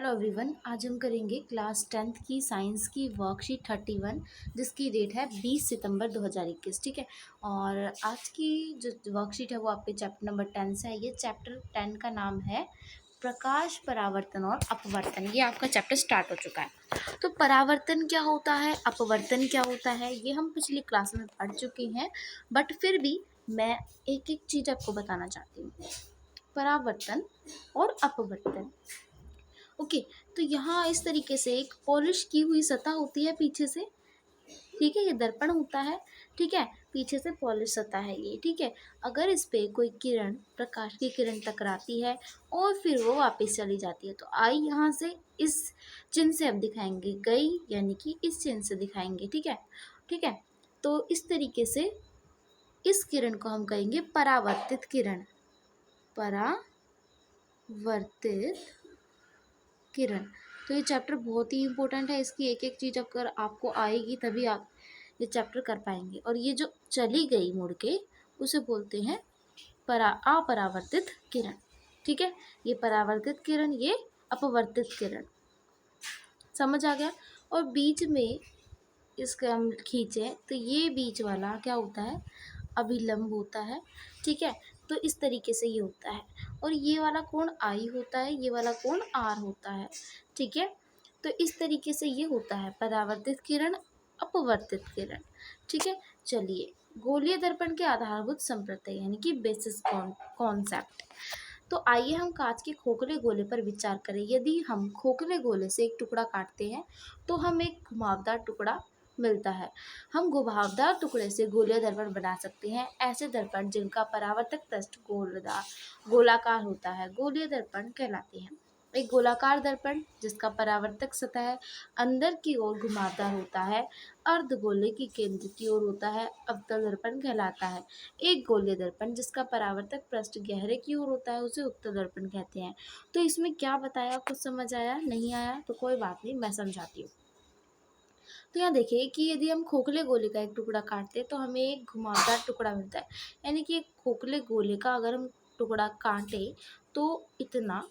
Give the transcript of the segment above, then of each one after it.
Hello everyone, आज हम करेंगे क्लास 10th की साइंस की वर्कशीट 31 जिसकी डेट है 20 सितंबर 2021। ठीक है। और आज की जो वर्कशीट है वो आपके चैप्टर नंबर 10 से है। ये चैप्टर 10 का नाम है प्रकाश, परावर्तन और अपवर्तन। ये आपका चैप्टर स्टार्ट हो चुका है। तो परावर्तन क्या होता है, अपवर्तन क्या होता है, ये हम पिछली क्लास में पढ़ चुके हैं, बट फिर भी मैं एक एक चीज़ आपको बताना चाहती हूँ। परावर्तन और अपवर्तन। ओके। तो यहाँ इस तरीके से एक पॉलिश की हुई सतह होती है पीछे से। ठीक है, ये दर्पण होता है। ठीक है, पीछे से पॉलिश सतह है ये। ठीक है, अगर इस पे कोई किरण, प्रकाश की किरण टकराती है और फिर वो वापस चली जाती है, तो आई यहाँ से इस चिन्ह से अब दिखाएंगे, गई यानी कि इस चिन्ह से दिखाएंगे। ठीक है। ठीक है, तो इस तरीके से इस किरण को हम कहेंगे परावर्तित किरण। परावर्तित किरण। तो ये चैप्टर बहुत ही इम्पोर्टेंट है। इसकी एक एक चीज़ अगर आपको आएगी तभी आप ये चैप्टर कर पाएंगे। और ये जो चली गई मुड़ के, उसे बोलते हैं अपरावर्तित किरण। ठीक है, ये परावर्तित किरण, ये अपवर्तित किरण। समझ आ गया। और बीच में इसके हम खींचें तो ये बीच वाला क्या होता है, अभिलंब होता है। ठीक है, तो इस तरीके से ये होता है। और ये वाला कोण आई होता है, ये वाला कोण आर होता है। ठीक है, तो इस तरीके से ये होता है परावर्तित किरण, अपवर्तित किरण। ठीक है, चलिए गोलीय दर्पण के आधारभूत संप्रत्यय यानी कि बेसिस कॉन्सेप्ट। तो आइए हम कांच के खोखले गोले पर विचार करें। यदि हम खोखले गोले से एक टुकड़ा काटते हैं तो हमें एक घुमावदार टुकड़ा मिलता है। हम घुमावदार टुकड़े से गोलीय दर्पण बना सकते हैं। ऐसे दर्पण जिनका परावर्तक पृष्ठ गोलाकार होता है गोलीय दर्पण कहलाते हैं। एक गोलाकार दर्पण जिसका परावर्तक सतह अंदर की ओर घुमावदार होता है, अर्धगोले की केंद्र की ओर होता है, अवतल दर्पण कहलाता है। एक गोलीय दर्पण जिसका परावर्तक पृष्ठ गहरे की ओर होता है उसे उत्तल दर्पण कहते हैं। तो इसमें क्या बताया, कुछ समझ आया? नहीं आया तो कोई बात नहीं, मैं समझाती हूँ। तो यहाँ देखिए कि यदि हम खोखले गोले का एक टुकड़ा काटते हैं तो हमें एक घुमावदार टुकड़ा मिलता है। यानी कि एक खोखले गोले का अगर हम टुकड़ा काटें तो इतना,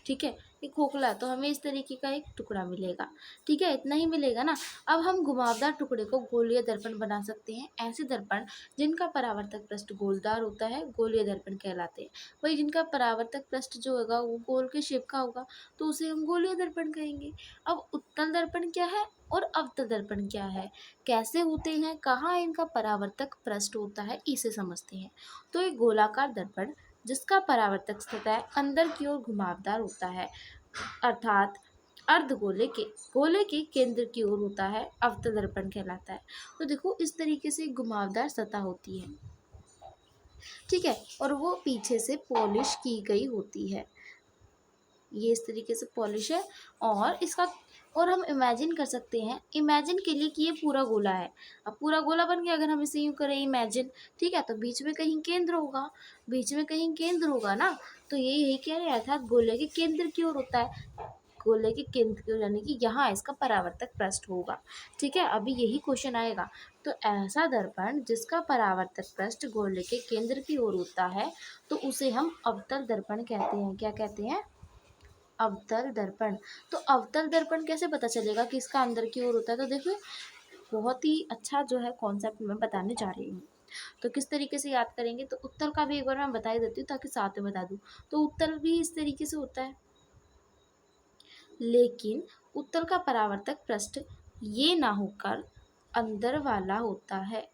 ठीक है, ये खोखला है तो हमें इस तरीके का एक टुकड़ा मिलेगा। ठीक है, इतना ही मिलेगा ना। अब हम घुमावदार टुकड़े को गोलीय दर्पण बना सकते हैं। ऐसे दर्पण जिनका परावर्तक पृष्ठ गोलदार होता है गोलीय दर्पण कहलाते हैं। वही जिनका परावर्तक पृष्ठ जो होगा वो गोल के शेप का होगा तो उसे हम गोलीय दर्पण कहेंगे। अब उत्तल दर्पण क्या है और अवतल दर्पण क्या है, कैसे होते हैं, कहाँ इनका परावर्तक पृष्ठ होता है, इसे समझते हैं। तो एक गोलाकार दर्पण जिसका परावर्तक सतह अंदर की ओर घुमावदार होता है अर्थात अर्धगोले के गोले के केंद्र की ओर होता है, अवतल दर्पण कहलाता है। तो देखो इस तरीके से घुमावदार सतह होती है। ठीक है, और वो पीछे से पॉलिश की गई होती है। ये इस तरीके से पॉलिश है। और इसका और हम इमेजिन कर सकते हैं, इमेजिन के लिए कि ये पूरा गोला है। अब पूरा गोला बन गया, अगर हम इसे यूँ करें इमेजिन, ठीक है, तो बीच में कहीं केंद्र होगा, बीच में कहीं केंद्र होगा ना। तो ये यही कह रहे हैं, अर्थात गोले के केंद्र की ओर होता है, गोले के केंद्र की ओर, यानी कि यहाँ इसका परावर्तक पृष्ठ होगा। ठीक है, अभी यही क्वेश्चन आएगा। तो ऐसा दर्पण जिसका परावर्तक पृष्ठ गोले के केंद्र की ओर होता है तो उसे हम अवतल दर्पण कहते हैं। क्या कहते हैं? अवतल दर्पण। तो अवतल दर्पण कैसे पता चलेगा कि इसका अंदर की ओर होता है? तो देखो बहुत ही अच्छा जो है कॉन्सेप्ट मैं बताने जा रही हूँ। तो किस तरीके से याद करेंगे, तो उत्तल का भी एक बार मैं बता ही देती हूँ ताकि साथ में बता दूँ। तो उत्तल भी इस तरीके से होता है, लेकिन उत्तल का परावर्तक पृष्ठ ये ना होकर अंदर वाला होता है।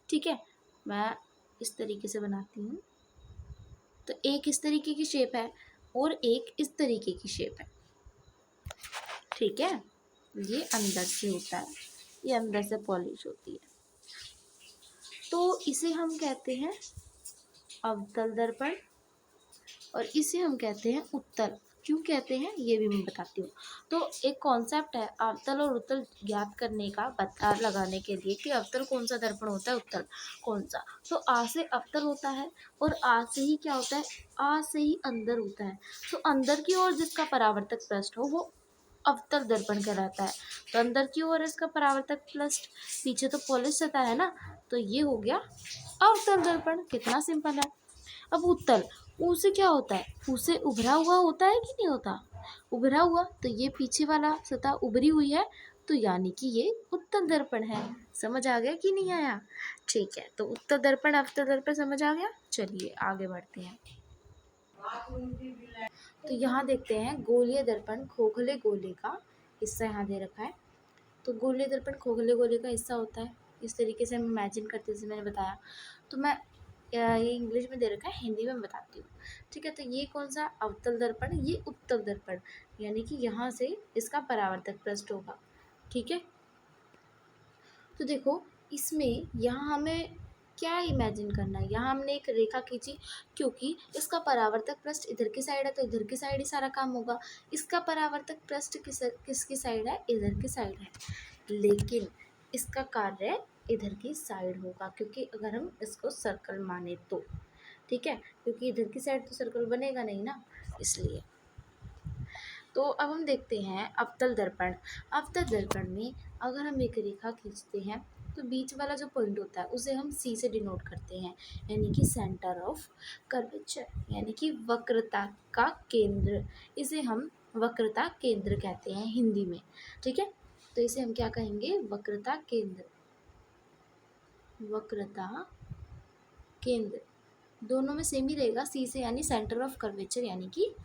ठीक है, मैं इस तरीके से बनाती हूँ। तो एक इस तरीके की शेप है और एक इस तरीके की शेप है। ठीक है, ये अंदर से होता है, ये अंदर से पॉलिश होती है। तो इसे हम कहते हैं अवतल दर्पण और इसे हम कहते हैं उत्तल। क्यों कहते हैं ये भी मैं बताती हूँ। तो एक कॉन्सेप्ट है अवतल और उत्तल ज्ञात करने का, पता लगाने के लिए कि अवतल कौन सा दर्पण होता है, उत्तल कौन सा। तो आ से अवतल होता है और आ से ही क्या होता है, आ से ही अंदर होता है। तो अंदर की ओर जिसका परावर्तक पृष्ठ हो वो अवतल दर्पण कहलाता है। तो अंदर की ओर इसका परावर्तक पृष्ठ, पीछे तो पॉलिश सतह है ना, तो ये हो गया अवतल दर्पण। कितना सिंपल है। अब उत्तल, ऊ से क्या होता है, ऊ से उभरा हुआ होता है कि नहीं होता, उभरा हुआ, तो ये पीछे वाला सतह उभरी हुई है, तो यानी कि ये उत्तल दर्पण है। समझ आ गया कि नहीं आया? ठीक है, तो उत्तल दर्पण अवतल दर्पण समझ आ गया। चलिए आगे बढ़ते हैं। तो यहाँ देखते हैं गोलीय दर्पण खोखले गोले का हिस्सा यहाँ दे रखा है। तो गोलीय दर्पण खोखले गोले का हिस्सा होता है, इस तरीके से हम इमेजिन करते हैं, जैसे मैंने बताया। तो मैं ये इंग्लिश में दे रखा है, हिंदी में बताती हूँ। ठीक है, तो ये कौन सा अवतल दर्पण, ये उत्तल दर्पण, यानी कि यहाँ से इसका परावर्तक पृष्ठ होगा। ठीक है, तो देखो इसमें यहाँ हमें क्या इमेजिन करना है, यहाँ हमने एक रेखा खींची, क्योंकि इसका परावर्तक पृष्ठ इधर की साइड है, तो इधर की साइड ही सारा काम होगा। इसका परावर्तक पृष्ठ किसकी साइड है, इधर की साइड है, लेकिन इसका कार्य इधर की साइड होगा, क्योंकि अगर हम इसको सर्कल माने तो। ठीक है, क्योंकि इधर की साइड तो सर्कल बनेगा नहीं ना, इसलिए। तो अब हम देखते हैं अवतल दर्पण। अवतल दर्पण में अगर हम एक रेखा खींचते हैं, तो बीच वाला जो पॉइंट होता है उसे हम सी से डिनोट करते हैं, यानी कि सेंटर ऑफ कर्वेचर, यानी कि वक्रता का केंद्र। इसे हम वक्रता केंद्र कहते हैं हिंदी में। ठीक है, तो इसे हम क्या कहेंगे, वक्रता केंद्र। वक्रता केंद्र दोनों में सेम ही रहेगा, सी से, यानी सेंटर ऑफ कर्वेचर यानी कि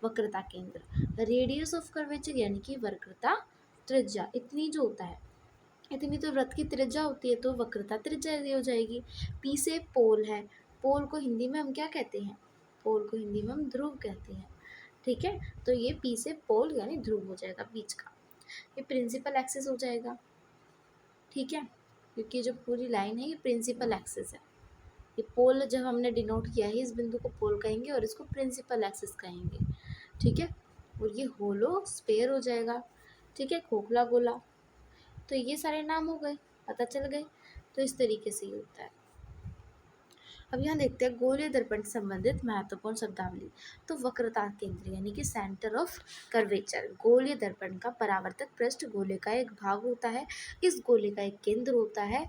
वक्रता केंद्र। रेडियस ऑफ कर्वेचर यानी कि वक्रता त्रिज्या, इतनी जो होता है, इतनी तो वृत्त की त्रिज्या होती है, तो वक्रता त्रिज्या ये हो जाएगी। पी से पोल है, पोल को हिंदी में हम क्या कहते हैं, पोल को हिंदी में हम ध्रुव कहते हैं। ठीक है, तो ये पी से पोल यानी ध्रुव हो जाएगा बीच का। ये प्रिंसिपल एक्सिस हो जाएगा। ठीक है, क्योंकि जो पूरी लाइन है ये प्रिंसिपल एक्सिस है। ये पोल जब हमने डिनोट किया है, इस बिंदु को पोल कहेंगे और इसको प्रिंसिपल एक्सिस कहेंगे। ठीक है, और ये होलो स्फेयर हो जाएगा। ठीक है, खोखला गोला। तो ये सारे नाम हो गए, पता चल गए। तो इस तरीके से ही होता है। अब यहाँ देखते हैं गोलीय दर्पण से संबंधित महत्वपूर्ण शब्दावली। तो वक्रता केंद्र यानी कि सेंटर ऑफ कर्वेचर, गोलीय दर्पण का परावर्तक पृष्ठ गोले का एक भाग होता है। इस गोले का एक केंद्र होता है।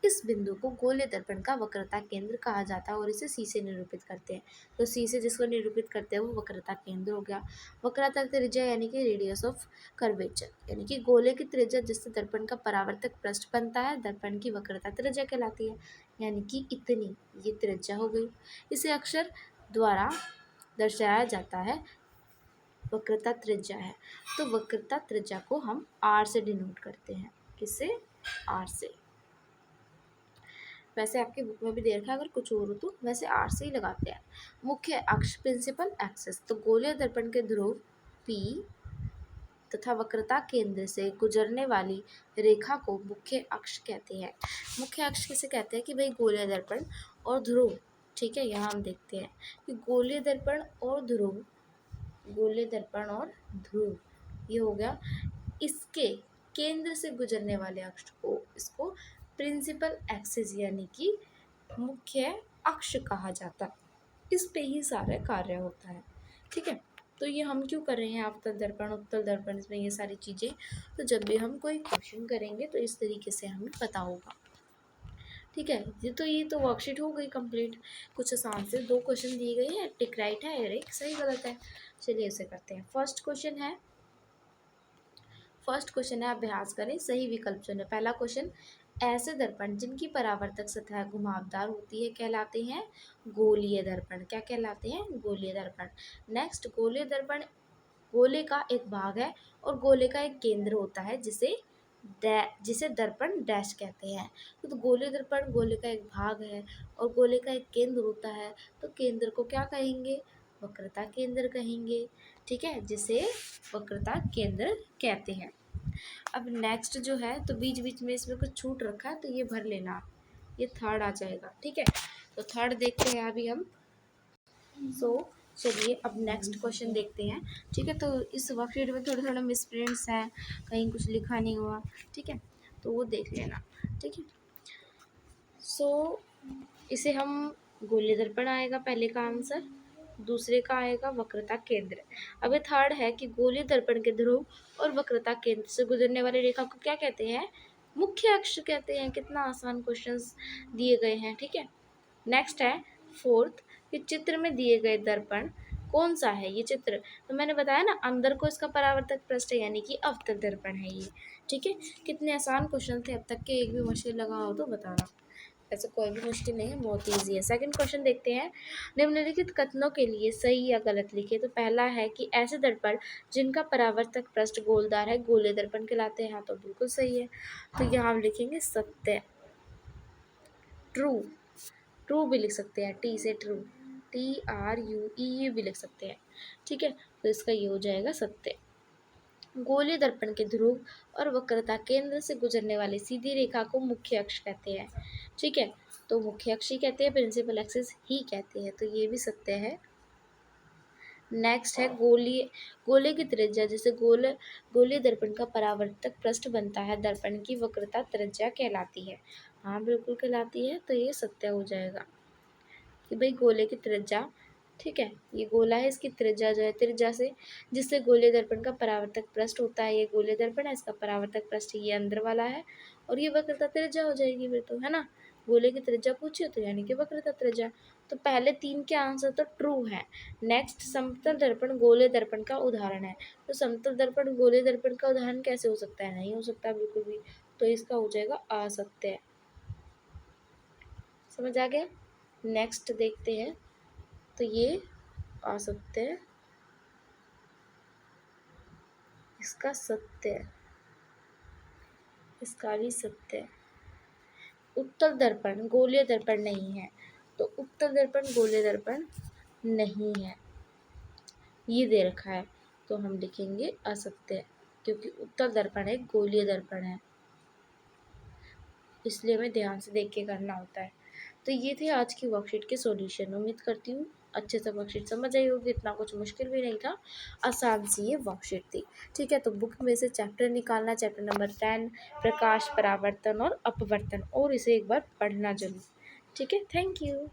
इस बिंदु को गोलीय दर्पण का वक्रता केंद्र कहा जाता है और इसे सी से निरूपित करते हैं। तो सी से जिसको निरूपित करते हैं वो वक्रता केंद्र हो गया। वक्रता त्रिज्या यानी कि रेडियस ऑफ कर्वेचर, यानी कि गोले की त्रिज्या जिससे दर्पण का परावर्तक पृष्ठ बनता है, दर्पण की वक्रता त्रिज्या कहलाती है, यानी कि इतनी ये त्रिज्या हो गई। इसे अक्षर द्वारा दर्शाया जाता है, वक्रता त्रिज्या है। तो वक्रता त्रिज्या को हम आर से डिनोट करते हैं, किससे, आर से। वैसे आपके बुक में भी दे रखा है, अगर कुछ और हो तो वैसे आर से ही लगाते हैं। मुख्य अक्ष प्रिंसिपल एक्सिस, तो गोलीय दर्पण के ध्रुव पी तथा वक्रता केंद्र से गुजरने वाली रेखा को मुख्य अक्ष कहते हैं। मुख्य अक्ष किसे कहते हैं कि भाई गोलीय दर्पण और ध्रुव। ठीक है, यहाँ हम देखते हैं कि गोलीय दर्पण और ध्रुव, गोलीय दर्पण और ध्रुव ये हो गया, इसके केंद्र से गुजरने वाले अक्ष को, इसको प्रिंसिपल एक्सिस यानी कि मुख्य अक्ष कहा जाता है। इस पे ही सारा कार्य होता है। ठीक है, तो ये हम क्यों कर रहे हैं, अवतल दर्पण उत्तल दर्पण, इसमें ये सारी चीज़ें, तो जब भी हम कोई क्वेश्चन करेंगे तो इस तरीके से हमें पता होगा। ठीक है, ये तो वर्कशीट हो गई कंप्लीट। कुछ आसान से 2 क्वेश्चन दिए गए हैं, टिक राइट है और एक सही गलत है। चलिए इसे करते हैं। फर्स्ट क्वेश्चन है अभ्यास करें, सही विकल्प चुनें। पहला क्वेश्चन, ऐसे दर्पण जिनकी परावर्तक सतह घुमावदार होती है कहलाते हैं गोलीय दर्पण। क्या कहलाते हैं, गोलीय दर्पण। नेक्स्ट, गोलीय दर्पण गोले का एक भाग है और गोले का एक केंद्र होता है जिसे दर्पण डैश कहते हैं। तो गोलीय दर्पण गोले का एक भाग है और गोले का एक केंद्र होता है, तो केंद्र को क्या कहेंगे, वक्रता केंद्र कहेंगे। ठीक है, जिसे वक्रता केंद्र कहते हैं। अब नेक्स्ट जो है, तो बीच बीच में इसमें कुछ छूट रखा है तो ये भर लेना, ये थर्ड आ जाएगा। ठीक है, तो थर्ड देखते हैं अभी हम। चलिए अब नेक्स्ट क्वेश्चन देखते हैं। ठीक है, तो इस वर्कशीट में थोड़े थोड़े मिसप्रिंट्स हैं, कहीं कुछ लिखा नहीं हुआ। ठीक है, तो वो देख लेना। ठीक है, इसे हम गोलीय दर्पण आएगा पहले का आंसर, दूसरे का आएगा वक्रता केंद्र। अब थर्ड है कि गोलीय दर्पण के ध्रुव और वक्रता केंद्र से गुजरने वाली रेखा को क्या कहते हैं, मुख्य अक्ष कहते हैं। कितना आसान क्वेश्चंस दिए गए हैं। ठीक है, नेक्स्ट है फोर्थ, कि चित्र में दिए गए दर्पण कौन सा है। ये चित्र तो मैंने बताया ना, अंदर को इसका परावर्तक पृष्ठ है, यानी कि अवतल दर्पण है ये। ठीक है, कितने आसान क्वेश्चन थे अब तक के, एक भी मुश्किल लगा हो तो बताना। ऐसा कोई भी मुश्किल नहीं है, बहुत ईजी है। सेकंड क्वेश्चन देखते हैं। निम्नलिखित कथनों के लिए सही या गलत लिखे। तो पहला है कि ऐसे दर्पण जिनका परावर्तक पृष्ठ गोलदार है गोले दर्पण कहलाते हैं। हाँ, तो बिल्कुल सही है। तो यहाँ हम लिखेंगे सत्य, ट्रू। ट्रू भी लिख सकते हैं, टी से ट्रू, TRUE भी लिख सकते हैं। ठीक है, तो इसका ये हो जाएगा सत्य। गोलीय दर्पण के ध्रुव और वक्रता केंद्र से गुजरने वाली सीधी रेखा को मुख्य अक्ष कहते हैं। ठीक है, तो मुख्य अक्ष ही कहते हैं, प्रिंसिपल एक्सिस ही कहते हैं, तो ये भी सत्य है। नेक्स्ट है गोले की त्रिज्या, जैसे गोलीय दर्पण का परावर्तक पृष्ठ बनता है, दर्पण की वक्रता त्रिज्या कहलाती है। हाँ, बिल्कुल कहलाती है, तो ये सत्य हो जाएगा कि भाई गोले की त्रिज्या, ठीक है, ये गोला है, इसकी त्रिज्या जो है, त्रिज्या से जिससे गोलीय दर्पण का परावर्तक पृष्ठ होता है, ये गोलीय दर्पण है, इसका परावर्तक पृष्ठ ये अंदर वाला है, और ये वक्रता त्रिज्या हो जाएगी फिर तो, है ना। गोले की त्रिज्या पूछिए तो यानी कि वक्रता त्रिज्या। तो पहले 3 के आंसर तो ट्रू है। नेक्स्ट, समतल दर्पण गोलीय दर्पण का उदाहरण है। तो समतल दर्पण गोलीय दर्पण का उदाहरण कैसे हो सकता है, नहीं हो सकता बिल्कुल भी, तो इसका हो जाएगा असत्य। समझ आ गया। नेक्स्ट देखते हैं, तो ये असत्य, इसका सत्य, इसका भी सत्य। उत्तल दर्पण गोलीय दर्पण नहीं है, तो उत्तल दर्पण गोलीय दर्पण नहीं है, ये दे रखा है, तो हम लिखेंगे असत्य, क्योंकि उत्तल दर्पण एक गोलीय दर्पण है, इसलिए हमें ध्यान से देख के करना होता है। तो ये थे आज की वर्कशीट के सॉल्यूशन। उम्मीद करती हूँ अच्छे से वर्कशीट समझ आई होगी, इतना कुछ मुश्किल भी नहीं था, आसान सी ये वर्कशीट थी। ठीक है, तो बुक में से चैप्टर निकालना, चैप्टर नंबर 10 प्रकाश परावर्तन और अपवर्तन, और इसे एक बार पढ़ना जरूर। ठीक है, थैंक यू।